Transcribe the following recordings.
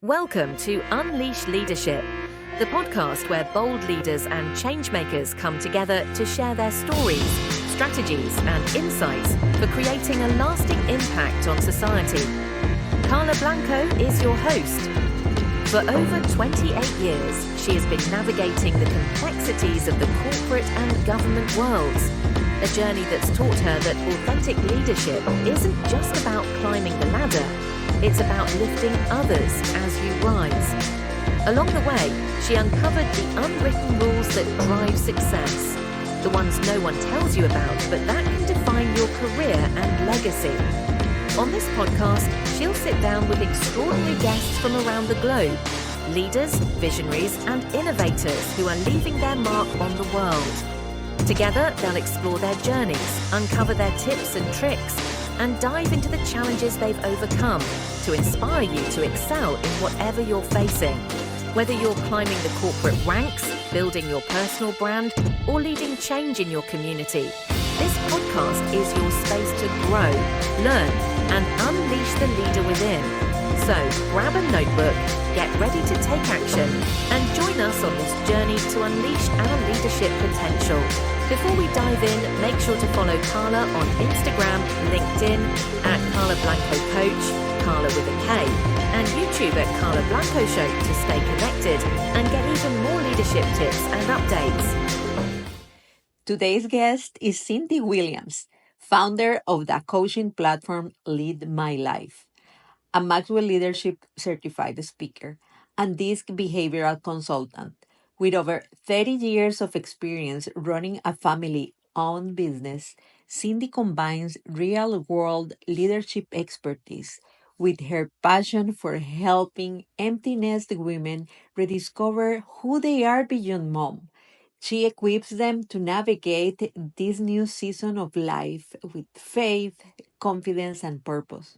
Welcome to Unleash Leadership, the podcast where bold leaders and changemakers come together to share their stories, strategies, and insights for creating a lasting impact on society. Karla Blanco is your host. For over 28 years, she has been navigating the complexities of the corporate and government worlds, a journey that's taught her that authentic leadership isn't just about climbing the ladder. It's about lifting others as you rise. Along the way, she uncovered the unwritten rules that drive success, the ones no one tells you about, but that can define your career and legacy. On this podcast, she'll sit down with extraordinary guests from around the globe, leaders, visionaries, and innovators who are leaving their mark on the world. Together, they'll explore their journeys, uncover their tips and tricks, and dive into the challenges they've overcome to inspire you to excel in whatever you're facing. Whether you're climbing the corporate ranks, building your personal brand, or leading change in your community, this podcast is your space to grow, learn, and unleash the leader within. So grab a notebook, get ready to take action, and join us on this journey to unleash our leadership potential. Before we dive in, make sure to follow Karla on Instagram, LinkedIn, at Karla Blanco Coach, Karla with a K, and YouTube at Karla Blanco Show to stay connected and get even more leadership tips and updates. Today's guest is Cindee Williams, founder of the coaching platform Lead My Life, a Maxwell Leadership Certified Speaker, and DISC behavioral consultant. With over 30 years of experience running a family-owned business, Cindee combines real-world leadership expertise with her passion for helping empty-nest women rediscover who they are beyond mom. She equips them to navigate this new season of life with faith, confidence, and purpose.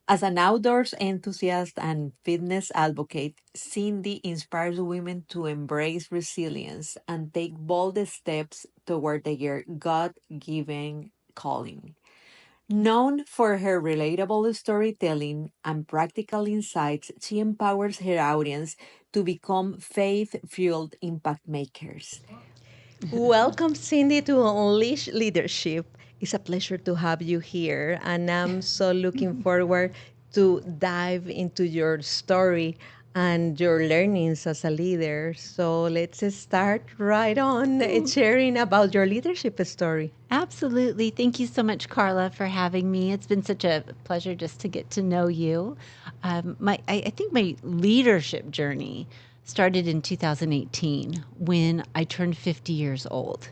As an outdoors enthusiast and fitness advocate, Cindee inspires women to embrace resilience and take bold steps toward their God given calling. Known for her relatable storytelling and practical insights, she empowers her audience to become faith fueled impact makers. Welcome, Cindy, to Unleash Leadership. It's a pleasure to have you here, and I'm so looking forward to dive into your story and your learnings as a leader. So let's start right on sharing about your leadership story. Absolutely. Thank you so much, Karla, for having me. It's been such a pleasure just to get to know you. I think my leadership journey started in 2018 when I turned 50 years old.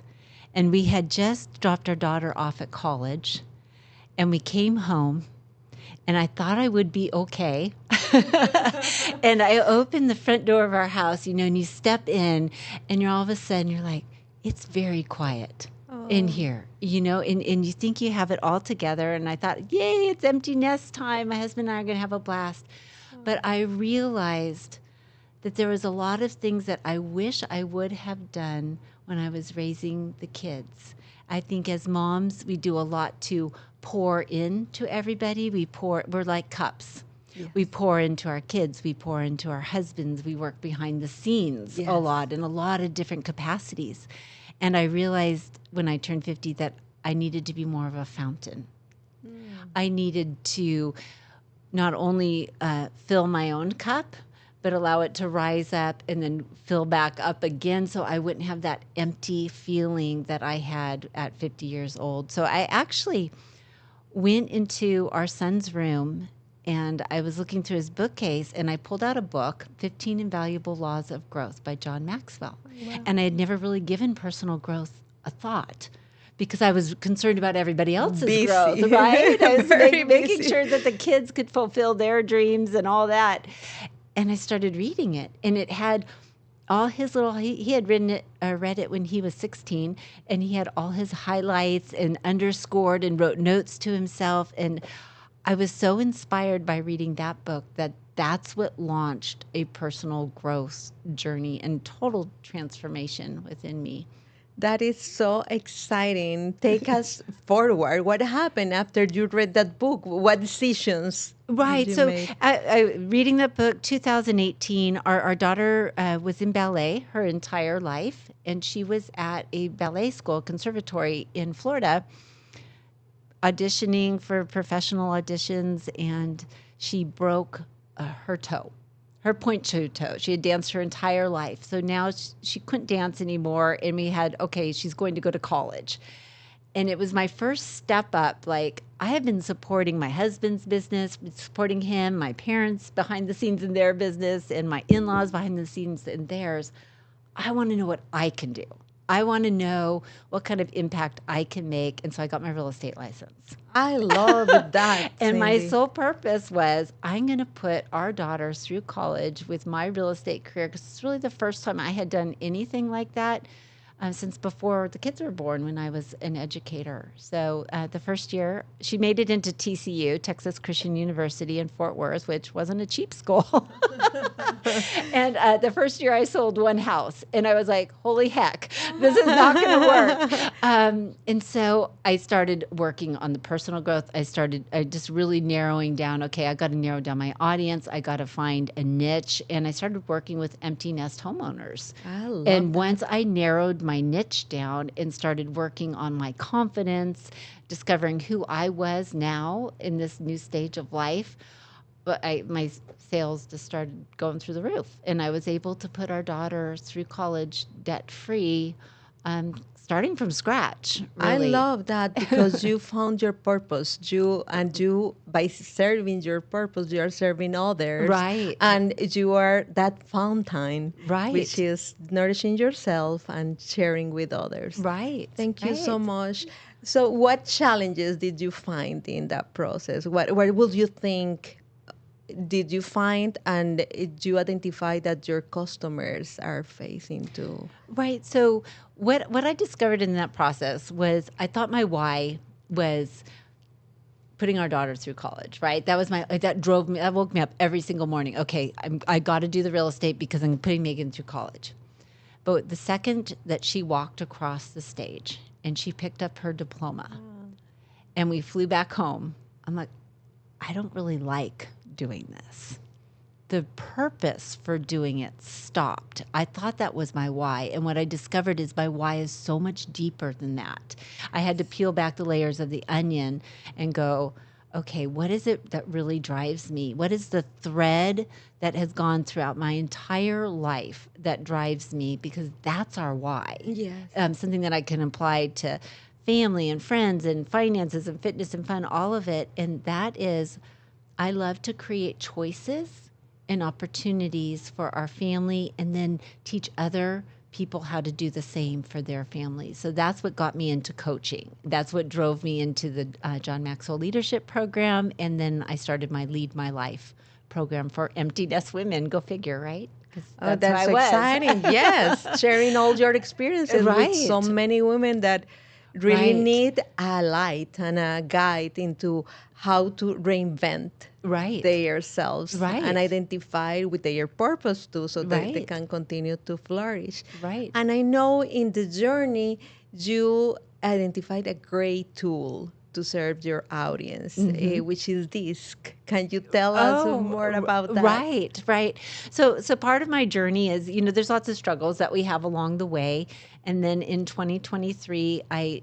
And we had just dropped our daughter off at college, and we came home, and I thought I would be okay. And I opened the front door of our house, and you step in, and you're all of a sudden, you're like, it's very quiet in here, and you think you have it all together. And I thought, yay, it's empty nest time. My husband and I are going to have a blast. But I realized that there was a lot of things that I wish I would have done when I was raising the kids. I think as moms, we do a lot to pour into everybody. We're like cups. Yes. We pour into our kids, we pour into our husbands, we work behind the scenes a lot in a lot of different capacities. And I realized when I turned 50 that I needed to be more of a fountain. I needed to not only fill my own cup, but allow it to rise up and then fill back up again so I wouldn't have that empty feeling that I had at 50 years old. So I actually went into our son's room and I was looking through his bookcase and I pulled out a book, 15 Invaluable Laws of Growth by John Maxwell. Wow. And I had never really given personal growth a thought because I was concerned about everybody else's growth, right? I was making sure that the kids could fulfill their dreams and all that. And I started reading it, and it had all his little, he had read it when he was 16, and he had all his highlights and underscored and wrote notes to himself. And I was so inspired by reading that book that's what launched a personal growth journey and total transformation within me. That is so exciting. Take us forward. What happened after you read that book? What decisions did Right. you So, make? reading that book, 2018, our daughter was in ballet her entire life, and she was at a ballet school, conservatory in Florida, auditioning for professional auditions, and she broke her toe, her point two toe. She had danced her entire life. So now she couldn't dance anymore. And we had, okay, she's going to go to college. And it was my first step up. Like, I have been supporting my husband's business, supporting him, my parents behind the scenes in their business, and my in laws behind the scenes in theirs. I want to know what I can do. I want to know what kind of impact I can make. And so I got my real estate license. I love that, And my Cindy. sole purpose was I'm going to put our daughters through college with my real estate career, because it's really the first time I had done anything like that since before the kids were born, when I was an educator. So the first year, she made it into TCU, Texas Christian University in Fort Worth, which wasn't a cheap school. And the first year I sold one house, and I was like, holy heck, this is not going to work. And so I started working on the personal growth. I started just really narrowing down, okay, I got to narrow down my audience. I got to find a niche. And I started working with empty nest homeowners. I love And that. once I narrowed my niche down and started working on my confidence, discovering who I was now in this new stage of life, but my sales just started going through the roof, and I was able to put our daughter through college debt free, starting from scratch. I Really, love that because you found your purpose. You by serving your purpose, you are serving others. Right. And you are that fountain, Right. which is nourishing yourself and sharing with others. right. Thank you so right. much. So what challenges did you find in that process? What would you think did you find, and did you identify that your customers are facing too? Right. So what I discovered in that process was, I thought my why was putting our daughter through college, right? That woke me up every single morning. Okay, I got to do the real estate because I'm putting Megan through college. But the second that she walked across the stage and she picked up her diploma and we flew back home, I'm like, I don't really like doing this. The purpose for doing it stopped. I thought that was my why. And what I discovered is my why is so much deeper than that. I had to peel back the layers of the onion and go, okay, what is it that really drives me? What is the thread that has gone throughout my entire life that drives me? Because that's our why. Yes. Something that I can apply to family and friends and finances and fitness and fun, all of it. And that is, I love to create choices and opportunities for our family, and then teach other people how to do the same for their families. So that's what got me into coaching. That's what drove me into the John Maxwell Leadership Program. And then I started my Lead My Life program for empty nest women. Go figure, right? 'Cause Oh, who I that's was. exciting. Yes, sharing all your experiences with so Right. many women that really Right. need a light and a guide into how to reinvent Right. themselves Right. and identify with their purpose too, so that they Right. can continue to flourish. Right. And I know in the journey you identified a great tool to serve your audience, which is DISC. Can you tell us more about that? Right, right. So part of my journey is, there's lots of struggles that we have along the way. And then in 2023, I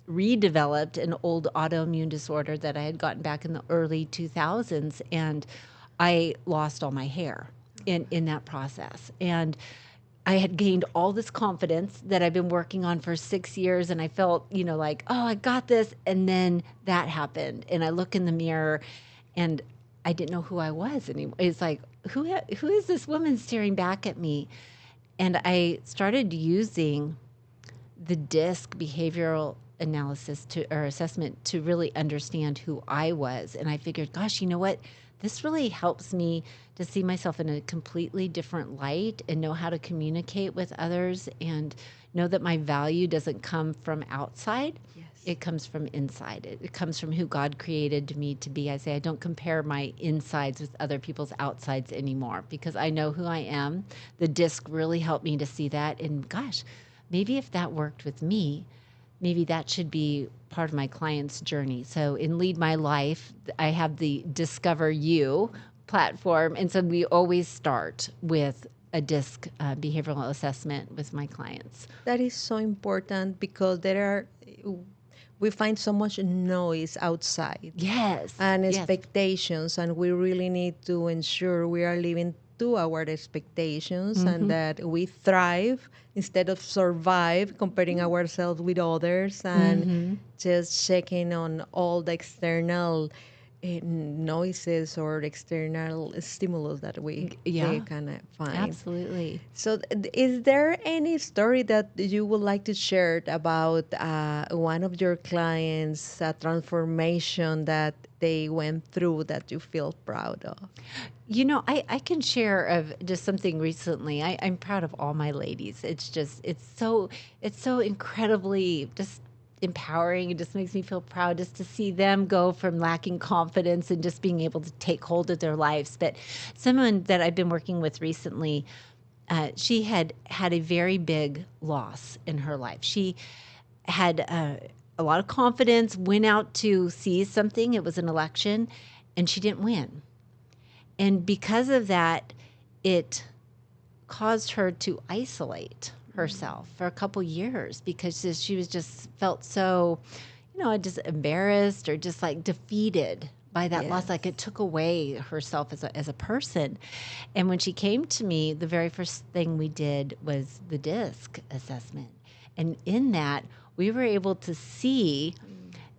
redeveloped an old autoimmune disorder that I had gotten back in the early 2000s. And I lost all my hair in that process. And I had gained all this confidence that I've been working on for 6 years, and I felt, like, oh, I got this. And then that happened, and I look in the mirror, and I didn't know who I was anymore. It's like, who is this woman staring back at me? And I started using the DISC behavioral analysis or assessment to really understand who I was. And I figured, gosh, you know what? This really helps me to see myself in a completely different light and know how to communicate with others, and know that my value doesn't come from outside. Yes. It comes from inside. It comes from who God created me to be. I say I don't compare my insides with other people's outsides anymore, because I know who I am. The DISC really helped me to see that. And gosh, maybe if that worked with me, maybe that should be part of my client's journey. So in Lead My Life, I have the Discover You platform. And so we always start with a DISC behavioral assessment with my clients. That is so important because we find so much noise outside Yes. and Yes. expectations, and we really need to ensure we are living to our expectations and that we thrive instead of survive, comparing ourselves with others and just checking on all the external noises or external stimulus that we Yeah. can find. Absolutely. So, is there any story that you would like to share about one of your clients, a transformation that they went through that you feel proud of? You know, I can share of just something recently. I'm proud of all my ladies. It's so incredibly just empowering. It just makes me feel proud just to see them go from lacking confidence and just being able to take hold of their lives. But someone that I've been working with recently, she had a very big loss in her life. She had a lot of confidence, went out to seize something. It was an election, and she didn't win. And because of that, it caused her to isolate herself for a couple years because she was just felt so, just embarrassed or just like defeated by that loss. Like it took away herself as a person. And when she came to me, the very first thing we did was the DISC assessment. And in that, we were able to see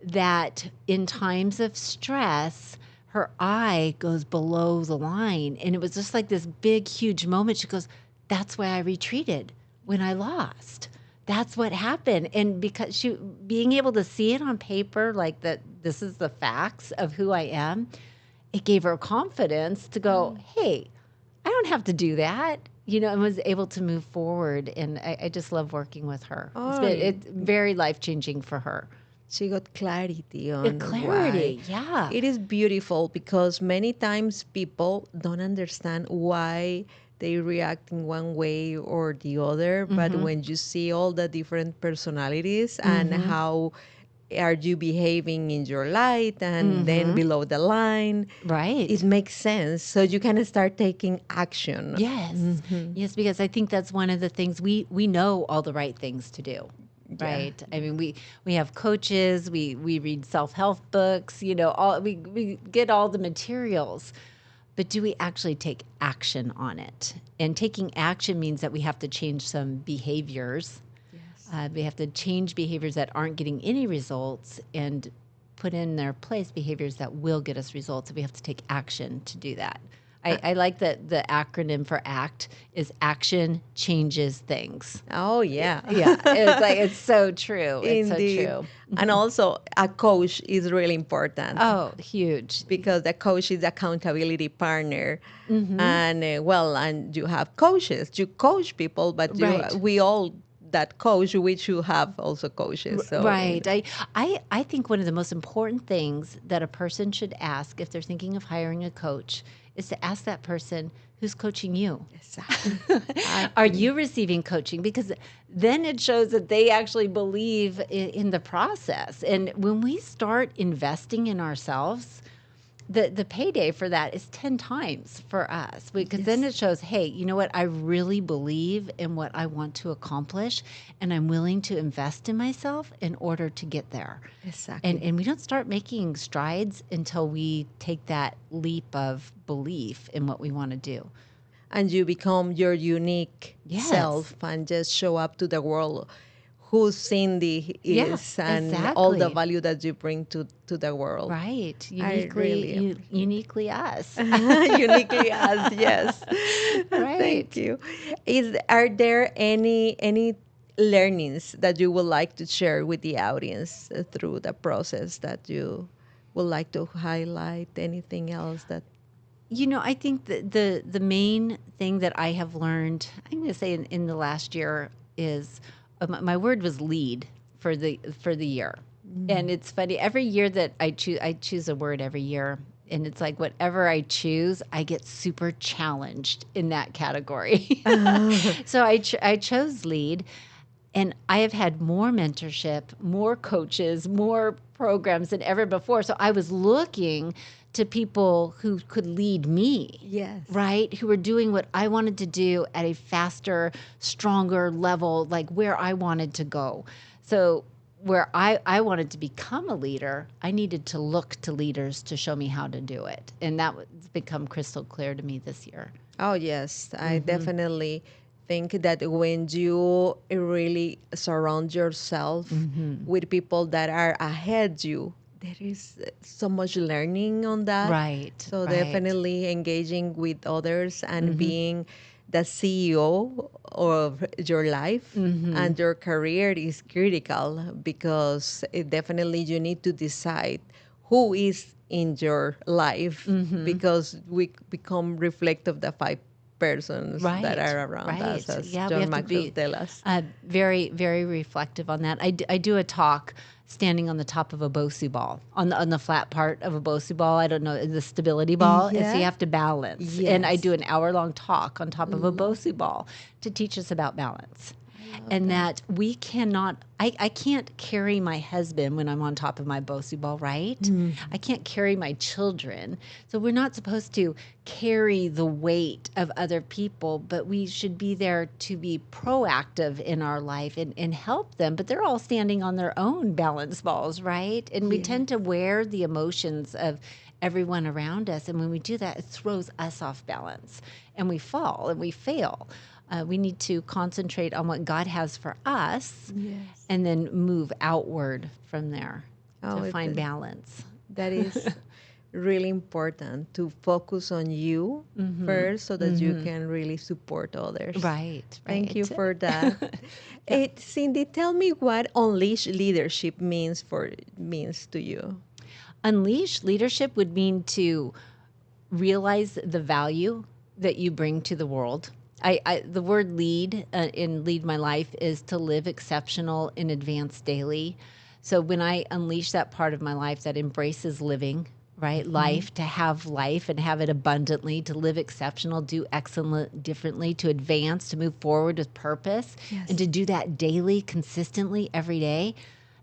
that in times of stress, her eye goes below the line. And it was just like this big, huge moment. She goes, that's why I retreated when I lost. That's what happened. And because she being able to see it on paper, like that this is the facts of who I am, it gave her confidence to go, hey, I don't have to do that. And was able to move forward. And I just love working with her. It's very life-changing for her. She got clarity on clarity, why. yeah. It is beautiful because many times people don't understand why they react in one way or the other. But when you see all the different personalities and how are you behaving in your light and then below the line, right, it makes sense. So you can start taking action. Yes. Yes, because I think that's one of the things we know all the right things to do. Right. I mean, we have coaches, we read self-help books, we get all the materials, but do we actually take action on it? And taking action means that we have to change some behaviors. Yes. We have to change behaviors that aren't getting any results and put in their place behaviors that will get us results. And we have to take action to do that. I like that the acronym for ACT is Action Changes Things. Oh, yeah. Yeah. It's so true. It's Indeed. so true. And also, a coach is really important. Oh, huge. Because the coach is the accountability partner. And, and you have coaches. You coach people, but we all that coach, we should have also coaches. So. Right. I think one of the most important things that a person should ask if they're thinking of hiring a coach is to ask that person who's coaching you. Exactly. Are you receiving coaching? Because then it shows that they actually believe in the process. And when we start investing in ourselves, the payday for that is 10 times for us, because then it shows, hey, you know what? I really believe in what I want to accomplish, and I'm willing to invest in myself in order to get there. Exactly. And we don't start making strides until we take that leap of belief in what we want to do. And you become your unique self and just show up to the world who Cindee is and all the value that you bring to the world. Right. Uniquely us. Uniquely us, yes. Right. Thank you. Are there any learnings that you would like to share with the audience through the process that you would like to highlight? Anything else that... I think the main thing that I have learned, I'm going to say in the last year is... my word was lead for the year. And it's funny, every year that I choose a word every year, and it's like whatever I choose, I get super challenged in that category. So I chose lead. And I have had more mentorship, more coaches, more programs than ever before. So I was looking to people who could lead me. Yes. Right? Who were doing what I wanted to do at a faster, stronger level, like where I wanted to go. So where I wanted to become a leader, I needed to look to leaders to show me how to do it. And that's become crystal clear to me this year. Oh, yes. I definitely think that when you really surround yourself with people that are ahead you, there is so much learning on that. Right. So right. definitely engaging with others and being the CEO of your life and your career is critical because definitely you need to decide who is in your life because we become reflect of the five persons that are around us, as Yeah, we John have Maxwell to tell us. be very, very reflective on that. I do a talk standing on the top of a Bosu ball, on the flat part of a Bosu ball. I don't know, the stability ball. And so you Yeah. have to balance. And I Yes. do an hour-long talk on top of a Bosu ball to teach us about balance. And that we cannot, I can't carry my husband when I'm on top of my Bosu ball, right? I can't carry my children. So we're not supposed to carry the weight of other people, but we should be there to be proactive in our life and help them. But they're all standing on their own balance balls, right? And we tend to wear the emotions of everyone around us. And when we do that, it throws us off balance and we fall and we fail. We need to concentrate on what God has for us and then move outward from there to find balance. That is really important to focus on you first so that you can really support others. Right. Thank you for that. Cindee, tell me what unleash leadership means to you. Unleash leadership would mean to realize the value that you bring to the world. The word lead in Lead My Life is to live exceptional and advance daily. So when I unleash that part of my life that embraces living, right? Life, to have life and have it abundantly, to live exceptional, do excellent differently, to advance, to move forward with purpose, and to do that daily, consistently, every day.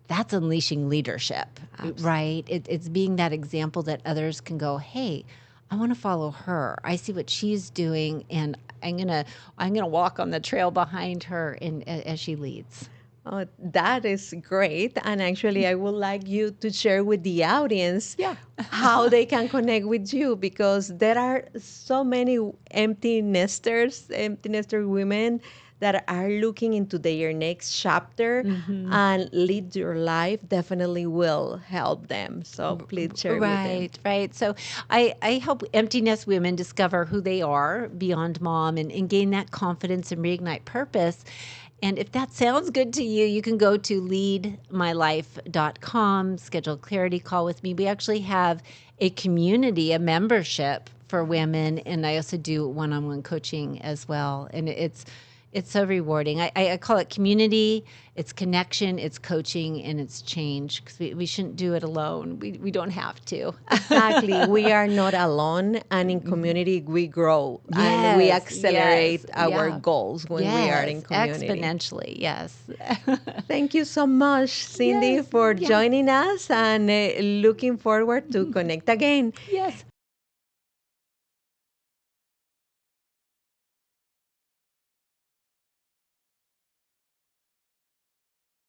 That's unleashing leadership, right? It's being that example that others can go, hey, I want to follow her. I see what she's doing, and I'm gonna walk on the trail behind her as she leads. Oh, that is great. And actually, I would like you to share with the audience how they can connect with you, because there are so many empty nester women that are looking into their next chapter, and Lead Your Life definitely will help them. So please share with them. Right. So I help empty nest women discover who they are beyond mom and gain that confidence and reignite purpose. And if that sounds good to you, you can go to leadmylife.com, schedule a clarity call with me. We actually have a community, a membership for women, and I also do one-on-one coaching as well. And it's so rewarding. I call it community, it's connection, it's coaching, and it's change, because we shouldn't do it alone. We don't have to. Exactly. We are not alone, and in community we grow and we accelerate our goals when we are in community. Exponentially, yes. Thank you so much, Cindee, for joining us, and looking forward to connect again. Yes.